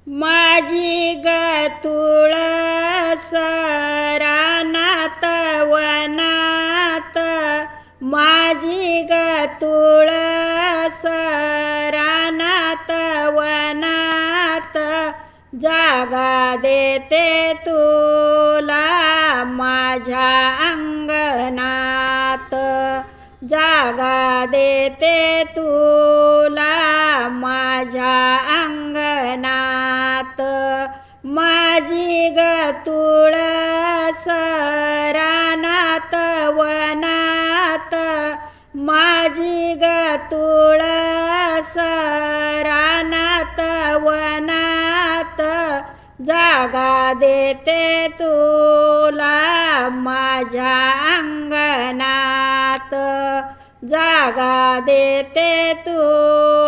माझी ग तुळस रानात वनात, माझी ग तुळस रानात वनात, जागा देते तुला माझ्या अंगणात, जागा देते तुला माझ्या अंगणात. माझी ग तुळस रानात वनात, माझी ग तुळस रानात वनात, जागा देते तुला माझ्या अंगणात, जागा देते तुला